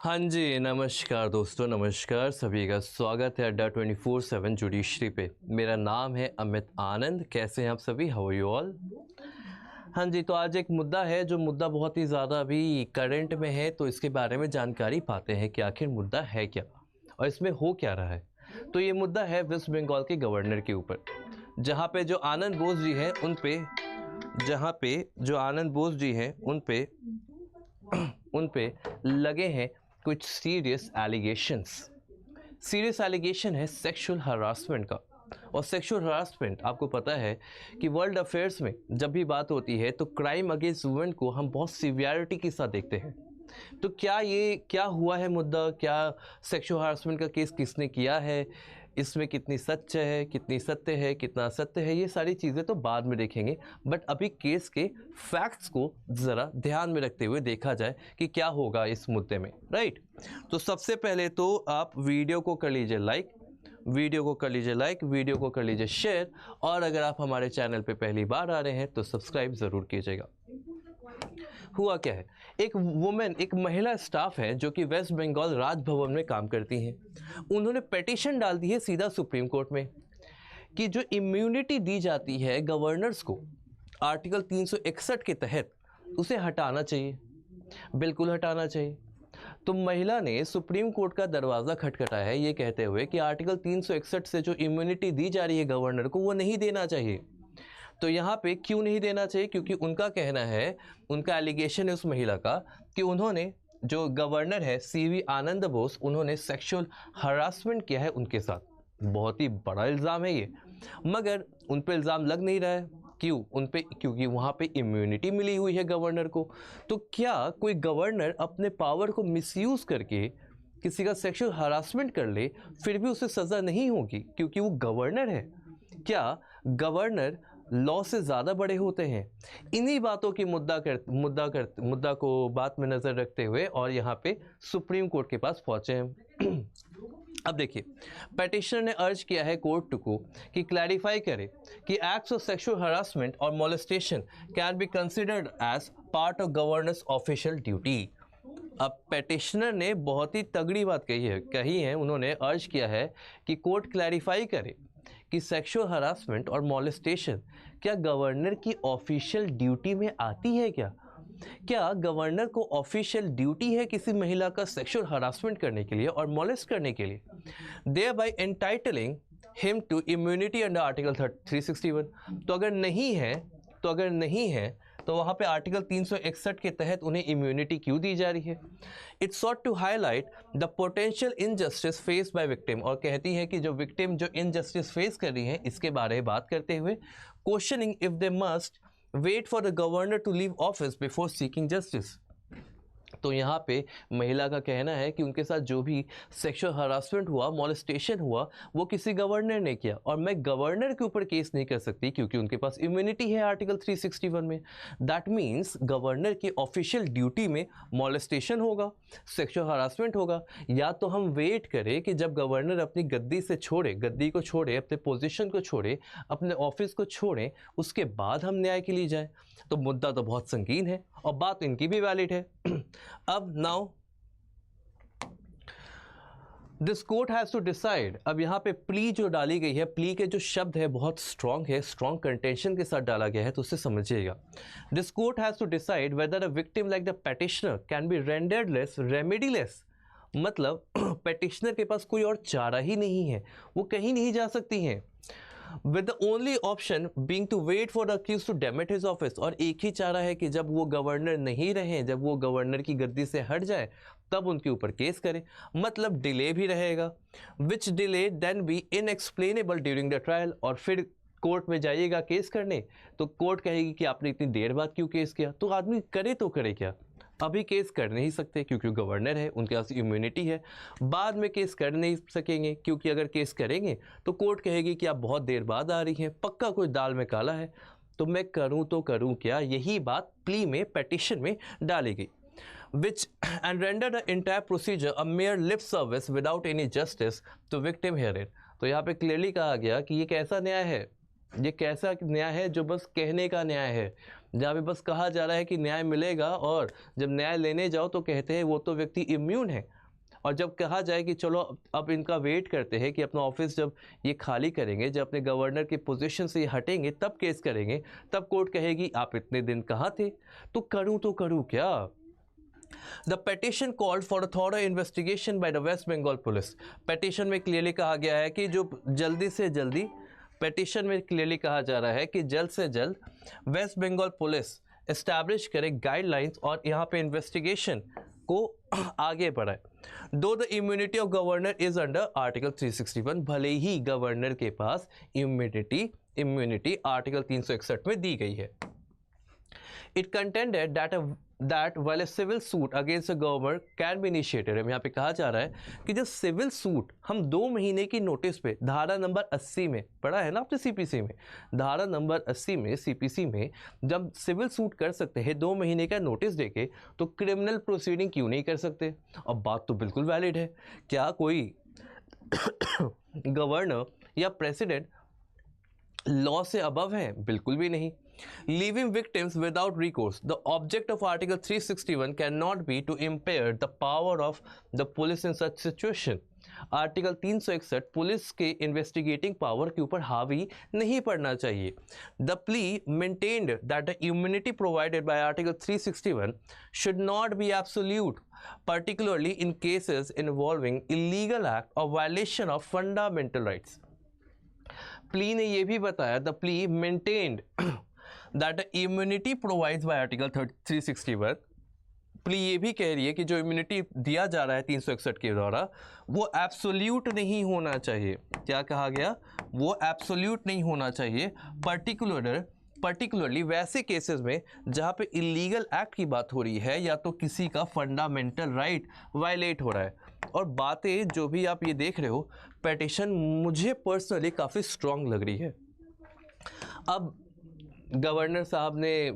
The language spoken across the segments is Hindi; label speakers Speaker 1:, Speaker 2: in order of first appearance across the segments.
Speaker 1: हाँ जी, नमस्कार दोस्तों, नमस्कार सभी का स्वागत है अड्डा 24/7 जुडिशरी पे। मेरा नाम है अमित आनंद। कैसे हैं आप सभी? How are you all? हाँ जी, तो आज एक मुद्दा है जो मुद्दा बहुत ही ज़्यादा अभी करंट में है, तो इसके बारे में जानकारी पाते हैं कि आखिर मुद्दा है क्या और इसमें हो क्या रहा है। तो ये मुद्दा है वेस्ट बंगाल के गवर्नर के ऊपर, जहाँ पे जो आनंद बोस जी हैं उन पे लगे हैं कुछ सीरियस एलिगेशन है सेक्सुअल हरासमेंट का। और सेक्सुअल हरासमेंट आपको पता है कि वर्ल्ड अफेयर्स में जब भी बात होती है तो क्राइम अगेंस्ट वुमेन को हम बहुत सिवियरिटी के साथ देखते हैं। तो क्या हुआ है मुद्दा, क्या सेक्सुअल हरासमेंट का केस किसने किया है, इसमें कितनी सच है, कितनी सत्य है, कितना असत्य है, ये सारी चीज़ें तो बाद में देखेंगे। बट अभी केस के फैक्ट्स को ज़रा ध्यान में रखते हुए देखा जाए कि क्या होगा इस मुद्दे में, राइट। तो सबसे पहले तो आप वीडियो को कर लीजिए लाइक, वीडियो को कर लीजिए शेयर, और अगर आप हमारे चैनल पे पहली बार आ रहे हैं तो सब्सक्राइब ज़रूर कीजिएगा। हुआ क्या है, एक महिला स्टाफ है जो कि वेस्ट बंगाल राजभवन में काम करती हैं। उन्होंने पिटीशन डाल दी है सीधा सुप्रीम कोर्ट में कि जो इम्यूनिटी दी जाती है गवर्नर्स को आर्टिकल 361 के तहत, उसे हटाना चाहिए, बिल्कुल हटाना चाहिए। तो महिला ने सुप्रीम कोर्ट का दरवाज़ा खटखटाया है ये कहते हुए कि आर्टिकल 361 से जो इम्यूनिटी दी जा रही है गवर्नर को वो नहीं देना चाहिए। तो यहाँ पे क्यों नहीं देना चाहिए? क्योंकि उनका कहना है, उनका एलिगेशन है उस महिला का कि उन्होंने, जो गवर्नर है सीवी आनंद बोस, उन्होंने सेक्सुअल हरासमेंट किया है उनके साथ। बहुत ही बड़ा इल्ज़ाम है ये, मगर उन पे इल्ज़ाम लग नहीं रहा है। क्यों? उन पे, क्योंकि वहाँ पे इम्यूनिटी मिली हुई है गवर्नर को। तो क्या कोई गवर्नर अपने पावर को मिसयूज़ करके किसी का सेक्सुअल हरासमेंट कर ले फिर भी उसे सज़ा नहीं होगी क्योंकि वो गवर्नर है? क्या गवर्नर लॉ से ज़्यादा बड़े होते हैं? इन्हीं बातों की मुद्दा को बात में नज़र रखते हुए और यहाँ पे सुप्रीम कोर्ट के पास पहुँचे हैं। अब देखिए, पिटिशनर ने अर्ज किया है कोर्ट को कि क्लैरिफाई करे कि एक्ट्स ऑफ सेक्सुअल हरासमेंट और molestation can be considered as part of governor's official duty. अब पिटिशनर ने बहुत ही तगड़ी बात कही है। उन्होंने अर्ज किया है कि कोर्ट क्लैरिफाई करे कि सेक्सुअल हरासमेंट और मोलेस्टेशन क्या गवर्नर की ऑफिशियल ड्यूटी में आती है? क्या गवर्नर को ऑफिशियल ड्यूटी है किसी महिला का सेक्सुअल हरासमेंट करने के लिए और मोलेस्ट करने के लिए, thereby entitling him to immunity under article 361? तो अगर नहीं है तो वहाँ पे आर्टिकल 361 के तहत उन्हें इम्यूनिटी क्यों दी जा रही है? It's sought to highlight the potential injustice face by victim, और कहती है कि जो विक्टिम जो इनजस्टिस फेस कर रही है इसके बारे में बात करते हुए questioning if they must wait for the governor to leave office before seeking justice. तो यहाँ पे महिला का कहना है कि उनके साथ जो भी सेक्सुअल हरासमेंट हुआ, मोलेस्टेशन हुआ, वो किसी गवर्नर ने किया और मैं गवर्नर के ऊपर केस नहीं कर सकती क्योंकि उनके पास इम्यूनिटी है आर्टिकल 361 में। दैट मीन्स गवर्नर की ऑफिशियल ड्यूटी में मोलेस्टेशन होगा, सेक्सुअल हरासमेंट होगा। या तो हम वेट करें कि जब गवर्नर अपनी गद्दी को छोड़े, अपने पोजिशन को छोड़े, अपने ऑफिस को छोड़े, उसके बाद हम न्याय के लिए जाएं। तो मुद्दा तो बहुत संगीन है और बात इनकी भी वैलिड है। अब now this court has to decide. अब यहाँ पे प्ली जो डाली गई है, प्ली के जो शब्द है बहुत स्ट्रॉन्ग है, स्ट्रॉन्ग कंटेंशन के साथ डाला गया है, तो उसे समझिएगा। This court has to decide whether a victim like the petitioner can be rendered less remediless. मतलब पेटिशनर के पास कोई और चारा ही नहीं है, वो कहीं नहीं जा सकती हैं। With the only option being to wait for the accused to demit his office, और एक ही चारा है कि जब वो गवर्नर नहीं रहे, जब वो गवर्नर की गद्दी से हट जाए तब उनके ऊपर केस करें। मतलब डिले भी रहेगा, which delay then be inexplainable during the trial। और फिर कोर्ट में जाइएगा केस करने तो कोर्ट कहेगी कि आपने इतनी देर बाद क्यों केस किया। तो आदमी करे तो करे क्या? अभी केस कर नहीं सकते क्योंकि गवर्नर है, उनके पास इम्यूनिटी है। बाद में केस कर नहीं सकेंगे क्योंकि अगर केस करेंगे तो कोर्ट कहेगी कि आप बहुत देर बाद आ रही हैं, पक्का कोई दाल में काला है। तो मैं करूं तो करूं क्या? यही बात प्ली में, पिटिशन में डाली गई। which and render the entire procedure a mere lip service without any justice to victim herein। तो यहाँ पे क्लियरली कहा गया कि ये कैसा न्याय है, ये कैसा न्याय है जो बस कहने का न्याय है, जहाँ पे बस कहा जा रहा है कि न्याय मिलेगा, और जब न्याय लेने जाओ तो कहते हैं वो तो व्यक्ति इम्यून है, और जब कहा जाए कि चलो अब इनका वेट करते हैं कि अपना ऑफिस जब ये खाली करेंगे, जब अपने गवर्नर की पोजीशन से ये हटेंगे तब केस करेंगे, तब कोर्ट कहेगी आप इतने दिन कहाँ थे, तो करूँ क्या। The petition called for a thorough investigation by the West Bengal police. Petition में क्लियरली कहा गया है कि जो जल्दी से जल्दी, पेटिशन में क्लियरली कहा जा रहा है कि जल्द से जल्द वेस्ट बंगाल पुलिस एस्टैब्लिश करे गाइडलाइंस और यहाँ पे इन्वेस्टिगेशन को आगे बढ़ाए। दो the immunity of governor is under article 361, भले ही गवर्नर के पास इम्यूनिटी आर्टिकल 361 में दी गई है। It contended that while a civil suit against a governor can be initiated, यहाँ पे कहा जा रहा है कि जो सिविल सूट हम 2 महीने की नोटिस पे, धारा नंबर 80 में पढ़ा है ना आपने सीपीसी में, धारा नंबर 80 में सीपीसी में जब सिविल सूट कर सकते हैं 2 महीने का नोटिस देके, तो क्रिमिनल प्रोसीडिंग क्यों नहीं कर सकते। अब बात तो बिल्कुल वैलिड है। क्या कोई गवर्नर या प्रेसिडेंट लॉ से अबव है? बिल्कुल भी नहीं। Leaving victims without recourse. The object of Article 361 cannot be to impair the power of the police in such situation. Article 361 police के इन्वेस्टिगेटिंग पावर के ऊपर हावी नहीं पड़ना चाहिए। The plea maintained that the immunity provided by article 361 should not be absolute, particularly in cases involving illegal act or violation of fundamental rights. Plea ने यह भी बताया, the plea maintained that immunity provides bye article 361, plea ये भी कह रही है कि जो इम्यूनिटी दिया जा रहा है 361 के द्वारा वो एब्सोल्यूट नहीं होना चाहिए। क्या कहा गया? वो एब्सोल्यूट नहीं होना चाहिए, पर्टिकुलरली वैसे केसेस में जहाँ पे इलीगल एक्ट की बात हो रही है या तो किसी का फंडामेंटल राइट वायलेट हो रहा है। और बातें जो भी आप ये देख रहे हो, पेटिशन मुझे पर्सनली काफ़ी स्ट्रॉन्ग लग रही है। अब गवर्नर साहब ने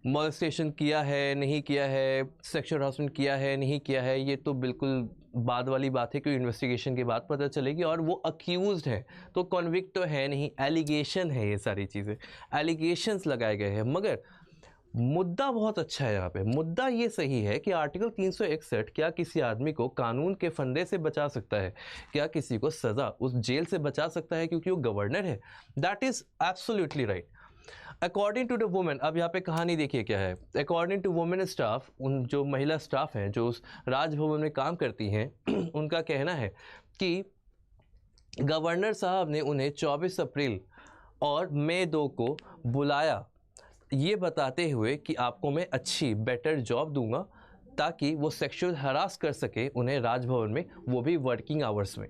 Speaker 1: मॉलेस्टेशन किया है नहीं किया है, सेक्सुअल हरासमेंट किया है नहीं किया है, ये तो बिल्कुल बाद वाली बात है, क्योंकि इन्वेस्टिगेशन के बाद पता चलेगी। और वो अक्यूज्ड है तो कॉन्विक्ट तो है नहीं, एलिगेशन है, ये सारी चीज़ें एलिगेशंस लगाए गए हैं। मगर मुद्दा बहुत अच्छा है यहाँ पे। मुद्दा ये सही है कि आर्टिकल 361 क्या किसी आदमी को कानून के फंदे से बचा सकता है? क्या किसी को सज़ा उस जेल से बचा सकता है क्योंकि वो गवर्नर है? That is absolutely right. According to the women, अब यहाँ पे कहानी देखिए क्या है। अकॉर्डिंग टू वुमेन स्टाफ, उन जो महिला स्टाफ हैं जो उस राजभवन में काम करती हैं उनका कहना है कि गवर्नर साहब ने उन्हें 24 अप्रैल और मई 2 को बुलाया, ये बताते हुए कि आपको मैं अच्छी बेटर जॉब दूंगा ताकि वो सेक्सुअल हरास कर सके उन्हें राजभवन में, वो भी वर्किंग आवर्स में।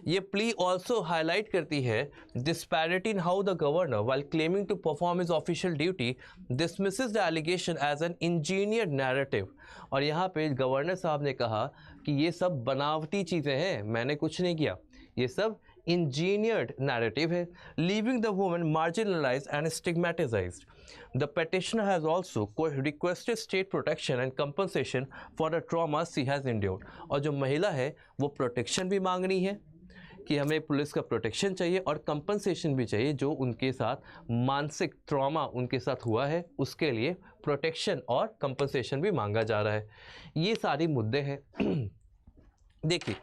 Speaker 1: ये प्ली ऑल्सो हाईलाइट करती है disparity in how the governor while claiming to perform his official duty dismisses the allegation as an engineered narrative. और यहाँ पे गवर्नर साहब ने कहा कि ये सब बनावटी चीज़ें हैं, मैंने कुछ नहीं किया, ये सब engineered narrative है, leaving the woman marginalized and stigmatized. The petitioner has also requested state protection and compensation for the trauma she has endured. और जो महिला है वो प्रोटेक्शन भी मांग रही है कि हमें पुलिस का प्रोटेक्शन चाहिए और कंपनसेशन भी चाहिए, जो उनके साथ मानसिक ट्रॉमा उनके साथ हुआ है उसके लिए प्रोटेक्शन और कंपनसेशन भी मांगा जा रहा है। ये सारे मुद्दे हैं। देखिए,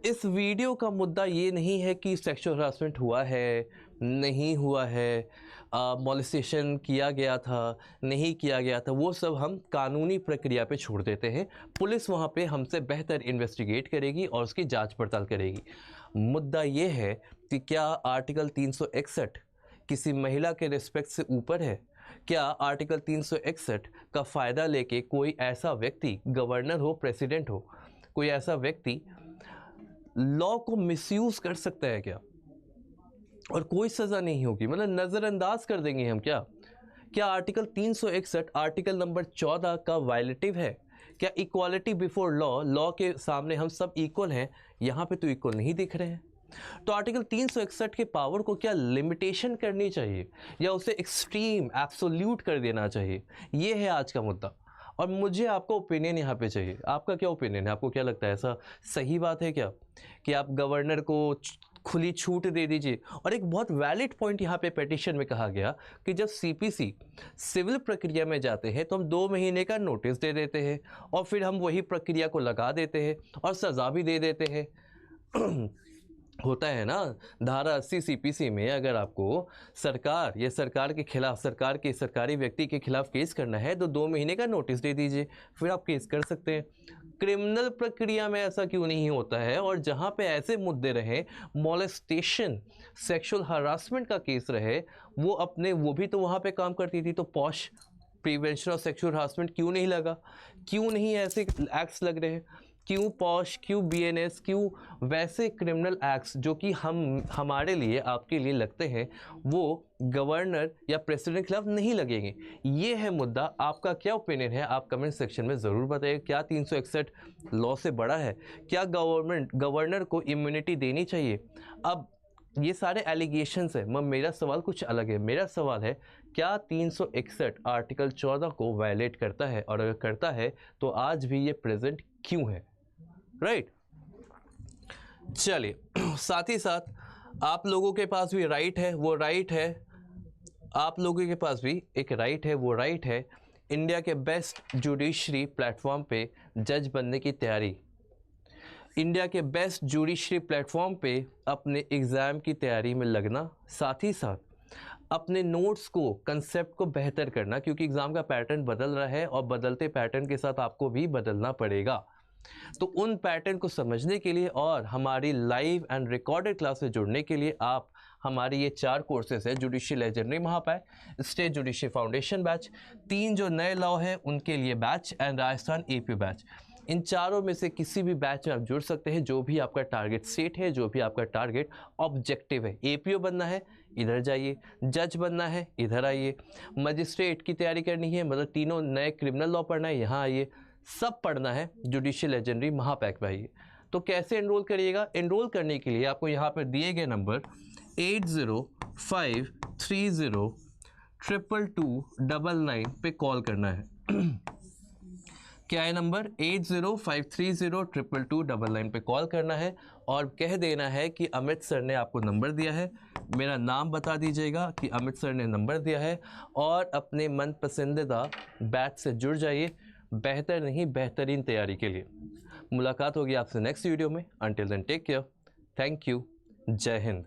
Speaker 1: इस वीडियो का मुद्दा ये नहीं है कि सेक्सुअल हरासमेंट हुआ है नहीं हुआ है, मॉलेस्टेशन किया गया था नहीं किया गया था, वो सब हम कानूनी प्रक्रिया पे छोड़ देते हैं। पुलिस वहाँ पे हमसे बेहतर इन्वेस्टिगेट करेगी और उसकी जांच पड़ताल करेगी। मुद्दा ये है कि क्या आर्टिकल 361 किसी महिला के रिस्पेक्ट से ऊपर है? क्या आर्टिकल 361 का फ़ायदा लेके कोई ऐसा व्यक्ति, गवर्नर हो प्रेसिडेंट हो, कोई ऐसा व्यक्ति लॉ को मिसयूज कर सकता है क्या? और कोई सज़ा नहीं होगी, मतलब नज़रअंदाज कर देंगे हम क्या? क्या आर्टिकल 361 आर्टिकल नंबर 14 का वायलेटिव है? क्या इक्वालिटी बिफोर लॉ, लॉ के सामने हम सब इक्वल हैं? यहाँ पे तो इक्वल नहीं दिख रहे हैं। तो आर्टिकल 361 के पावर को क्या लिमिटेशन करनी चाहिए या उसे एक्सट्रीम एब्सोल्यूट कर देना चाहिए? ये है आज का मुद्दा। और मुझे आपका ओपिनियन यहाँ पे चाहिए। आपका क्या ओपिनियन है? आपको क्या लगता है, ऐसा सही बात है क्या कि आप गवर्नर को खुली छूट दे दीजिए। और एक बहुत वैलिड पॉइंट यहाँ पे पिटीशन में कहा गया कि जब सीपीसी सिविल प्रक्रिया में जाते हैं तो हम 2 महीने का नोटिस दे देते हैं और फिर हम वही प्रक्रिया को लगा देते हैं और सज़ा भी दे देते हैं। होता है ना, धारा 80 सीपीसी में अगर आपको सरकार या सरकार के खिलाफ, सरकार के सरकारी व्यक्ति के खिलाफ केस करना है तो 2 महीने का नोटिस दे दीजिए, फिर आप केस कर सकते हैं। क्रिमिनल प्रक्रिया में ऐसा क्यों नहीं होता है? और जहाँ पे ऐसे मुद्दे रहे, मॉलेस्टेशन, सेक्सुअल हरासमेंट का केस रहे, वो भी तो वहाँ पे काम करती थी। तो posh prevention of sexual harassment क्यों नहीं लगा? क्यों नहीं ऐसे एक्ट्स लग रहे हैं? क्यों पॉश, क्यों बीएनएस, क्यों वैसे क्रिमिनल एक्ट्स जो कि हमारे लिए, आपके लिए लगते हैं, वो गवर्नर या प्रेसिडेंट के खिलाफ नहीं लगेंगे? ये है मुद्दा। आपका क्या ओपिनियन है? आप कमेंट सेक्शन में ज़रूर बताइए। क्या 361 लॉ से बड़ा है? क्या गवर्नर को इम्यूनिटी देनी चाहिए? अब ये सारे एलिगेशंस है, मगर मेरा सवाल कुछ अलग है। मेरा सवाल है, क्या 361 आर्टिकल 14 को वायलेट करता है? और अगर करता है तो आज भी ये प्रेजेंट क्यों है? राइट। चलिए, साथ ही साथ आप लोगों के पास भी राइट है, वो राइट है, आप लोगों के पास भी एक राइट है, वो राइट है इंडिया के बेस्ट जुडिशरी प्लेटफॉर्म पे जज बनने की तैयारी, इंडिया के बेस्ट जुडिशरी प्लेटफॉर्म पे अपने एग्ज़ाम की तैयारी में लगना, साथ ही साथ अपने नोट्स को, कंसेप्ट को बेहतर करना, क्योंकि एग्ज़ाम का पैटर्न बदल रहा है और बदलते पैटर्न के साथ आपको भी बदलना पड़ेगा। तो उन पैटर्न को समझने के लिए और हमारी लाइव एंड रिकॉर्डेड क्लास से जुड़ने के लिए आप हमारी ये 4 कोर्सेज है, जुडिशियल लेजेंडरी महापाय, स्टेट जुडिशियल फाउंडेशन बैच, 3 जो नए लॉ है उनके लिए batch and Rajasthan AP batch. इन चारों में से किसी भी बैच में आप जुड़ सकते हैं। जो भी आपका टारगेट सेट है, जो भी आपका टारगेट ऑब्जेक्टिव है, एपीओ बनना है इधर जाइए, जज बनना है इधर आइए, मजिस्ट्रेट की तैयारी करनी है, मतलब तीनों नए क्रिमिनल लॉ पढ़ना है यहाँ आइए, सब पढ़ना है जुडिशियल लेजेंडरी महापैक में आइए। तो कैसे एनरोल करिएगा? एनरोल करने के लिए आपको यहाँ पर दिए गए नंबर 8053022299 पे कॉल करना है। क्या है नंबर? 8053022299 पे कॉल करना है और कह देना है कि अमित सर ने आपको नंबर दिया है। मेरा नाम बता दीजिएगा कि अमित सर ने नंबर दिया है और अपने मन पसंदीदा बैच से जुड़ जाइए, बेहतर नहीं बेहतरीन तैयारी के लिए। मुलाकात होगी आपसे नेक्स्ट वीडियो में। Until then take care, thank you, जय हिंद।